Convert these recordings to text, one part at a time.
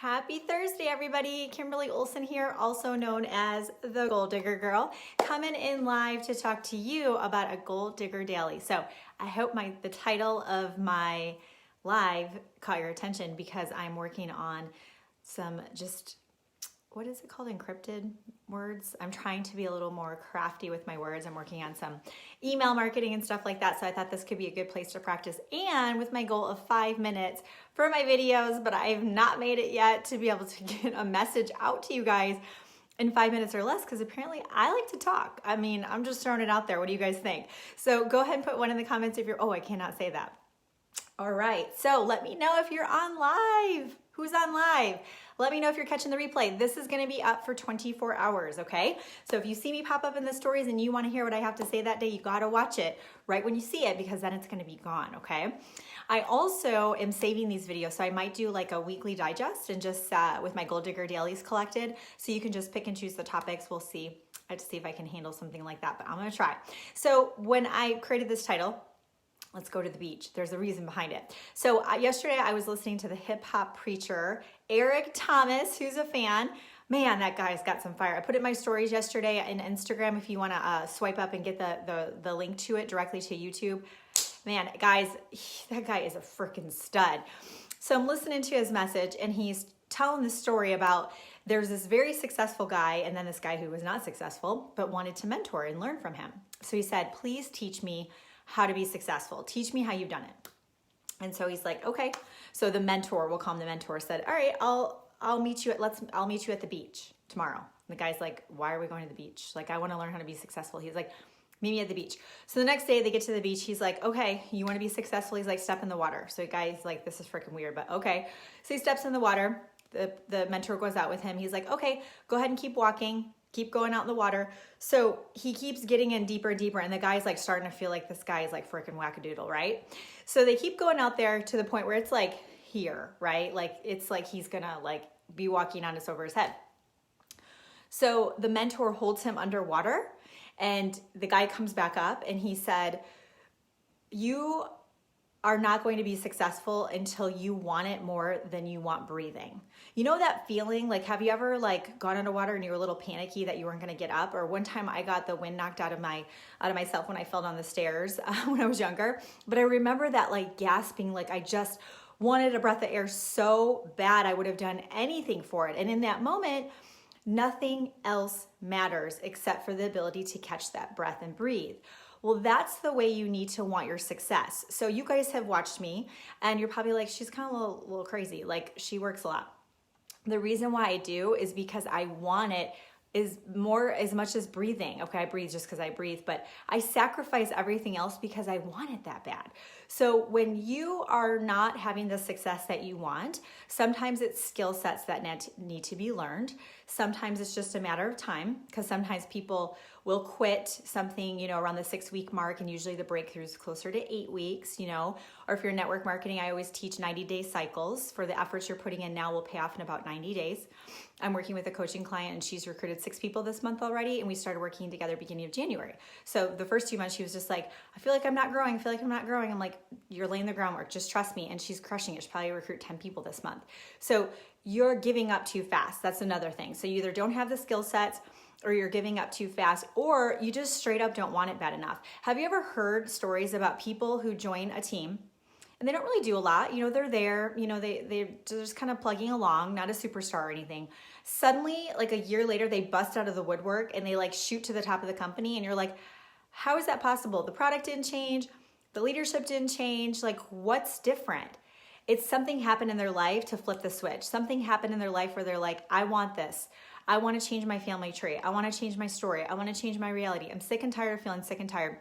Happy Thursday, everybody. Kimberly Olson here, also known as the Goal Digger Girl, coming in live to talk to you about a Goal Digger Daily. So I hope the title of my live caught your attention because I'm working on some what is it called? Encrypted words. I'm trying to be a little more crafty with my words. I'm working on some email marketing and stuff like that. So I thought this could be a good place to practice. And with my goal of 5 minutes for my videos, but I've not made it yet to be able to get a message out to you guys in 5 minutes or less, because apparently I like to talk. I mean, I'm just throwing it out there. What do you guys think? So go ahead and put one in the comments if you're, I cannot say that. All right, so let me know if you're on live. Who's on live? Let me know if you're catching the replay. This is gonna be up for 24 hours, okay? So if you see me pop up in the stories and you wanna hear what I have to say that day, you gotta watch it right when you see it, because then it's gonna be gone, okay? I also am saving these videos, so I might do like a weekly digest and just with my Goal Digger Dailies collected, so you can just pick and choose the topics. We'll see. I have to see if I can handle something like that, but I'm gonna try. So when I created this title, let's go to the beach. There's a reason behind it. So yesterday I was listening to the hip hop preacher, Eric Thomas, who's a fan. Man, that guy's got some fire. I put it in my stories yesterday in Instagram if you want to swipe up and get the link to it directly to YouTube. Man, guys, that guy is a freaking stud. So I'm listening to his message and he's telling this story about there's this very successful guy and then this guy who was not successful but wanted to mentor and learn from him. So he said, please teach me how to be successful. Teach me how you've done it. And so he's like, okay. So the mentor, we'll call him the mentor, said, all right, I'll meet you at the beach tomorrow. And the guy's like, why are we going to the beach? Like, I want to learn how to be successful. He's like, meet me at the beach. So the next day they get to the beach. He's like, okay, you want to be successful? He's like, step in the water. So the guy's like, this is freaking weird, but okay. So he steps in the water. The mentor goes out with him. He's like, okay, go ahead and keep walking. Keep going out in the water. So he keeps getting in deeper and deeper, and the guy's like starting to feel like this guy is like freaking wackadoodle, right? So they keep going out there to the point where it's like here, right? Like it's like he's gonna like be walking on this over his head. So the mentor holds him underwater, and the guy comes back up and he said, you are not going to be successful until you want it more than you want breathing. You know that feeling? Like, have you ever like gone underwater and you were a little panicky that you weren't going to get up? Or one time I got the wind knocked out of myself when I fell down the stairs when I was younger. But I remember that like gasping, like I just wanted a breath of air so bad I would have done anything for it. And in that moment, nothing else matters except for the ability to catch that breath and breathe. Well, that's the way you need to want your success. So you guys have watched me and you're probably like, she's kind of a little crazy. Like she works a lot. The reason why I do is because I want it is more as much as breathing. Okay, I breathe just because I breathe, but I sacrifice everything else because I want it that bad. So when you are not having the success that you want, sometimes it's skill sets that need to be learned. Sometimes it's just a matter of time, because sometimes people will quit something, around the 6-week mark, and usually the breakthrough is closer to 8 weeks, or if you're network marketing, I always teach 90-day cycles for the efforts you're putting in now will pay off in about 90 days. I'm working with a coaching client and she's recruited 6 people this month already, and we started working together beginning of January. So the first 2 months she was just like, I feel like I'm not growing. I'm like, you're laying the groundwork, just trust me. And she's crushing it. She'll probably recruit 10 people this month. So you're giving up too fast. That's another thing. So you either don't have the skill sets, or you're giving up too fast, or you just straight up don't want it bad enough. Have you ever heard stories about people who join a team and they don't really do a lot? They're there, they're just kind of plugging along, not a superstar or anything. Suddenly, like a year later, they bust out of the woodwork and they like shoot to the top of the company, and you're like, how is that possible? The product didn't change, the leadership didn't change, like what's different? It's something happened in their life to flip the switch. Something happened in their life where they're like, I want this. I want to change my family tree. I want to change my story. I want to change my reality. I'm sick and tired of feeling sick and tired.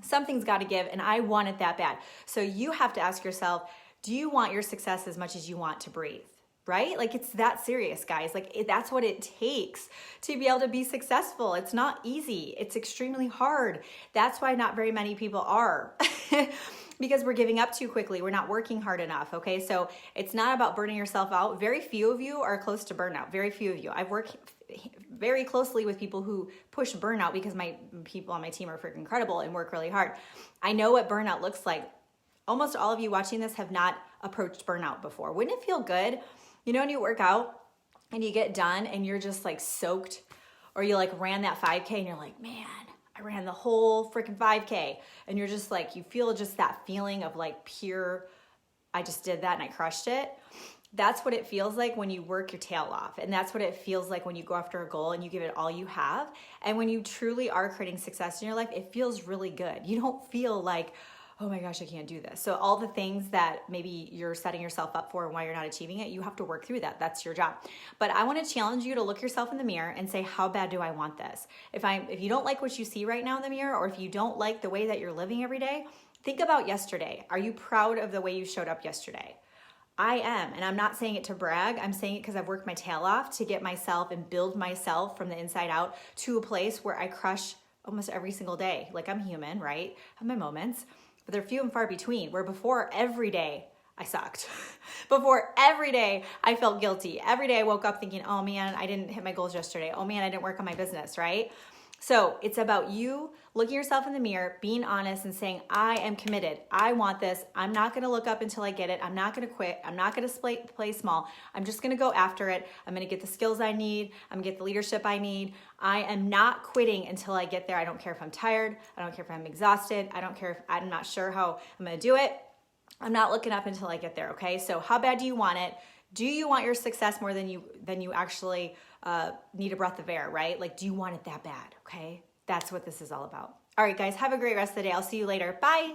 Something's got to give, and I want it that bad. So you have to ask yourself, do you want your success as much as you want to breathe? Right? Like it's that serious, guys. Like that's what it takes to be able to be successful. It's not easy. It's extremely hard. That's why not very many people are. Because we're giving up too quickly. We're not working hard enough, okay? So it's not about burning yourself out. Very few of you are close to burnout. Very few of you. I've worked very closely with people who push burnout because my people on my team are freaking incredible and work really hard. I know what burnout looks like. Almost all of you watching this have not approached burnout before. Wouldn't it feel good You know, when you work out and you get done and you're just like soaked, or you like ran that 5K and you're like, man, I ran the whole freaking 5K. And you're just like, you feel just that feeling of like pure, I just did that and I crushed it. That's what it feels like when you work your tail off. And that's what it feels like when you go after a goal and you give it all you have. And when you truly are creating success in your life, it feels really good. You don't feel like, oh my gosh, I can't do this. So all the things that maybe you're setting yourself up for and why you're not achieving it, you have to work through that. That's your job. But I want to challenge you to look yourself in the mirror and say, how bad do I want this? If you don't like what you see right now in the mirror, or if you don't like the way that you're living every day, think about yesterday. Are you proud of the way you showed up yesterday? I am, and I'm not saying it to brag. I'm saying it because I've worked my tail off to get myself and build myself from the inside out to a place where I crush almost every single day. Like, I'm human, right? I have my moments, but they're few and far between, where before every day I sucked. Before every day I felt guilty. Every day I woke up thinking, oh man, I didn't hit my goals yesterday. Oh man, I didn't work on my business, right? So it's about you looking yourself in the mirror, being honest and saying, I am committed. I want this. I'm not going to look up until I get it. I'm not going to quit. I'm not going to play small. I'm just going to go after it. I'm going to get the skills I need. I'm going to get the leadership I need. I am not quitting until I get there. I don't care if I'm tired. I don't care if I'm exhausted. I don't care if I'm not sure how I'm going to do it. I'm not looking up until I get there. Okay. So how bad do you want it? Do you want your success more than you actually need a breath of air, right? Like, do you want it that bad? Okay. That's what this is all about. All right, guys, have a great rest of the day. I'll see you later. Bye.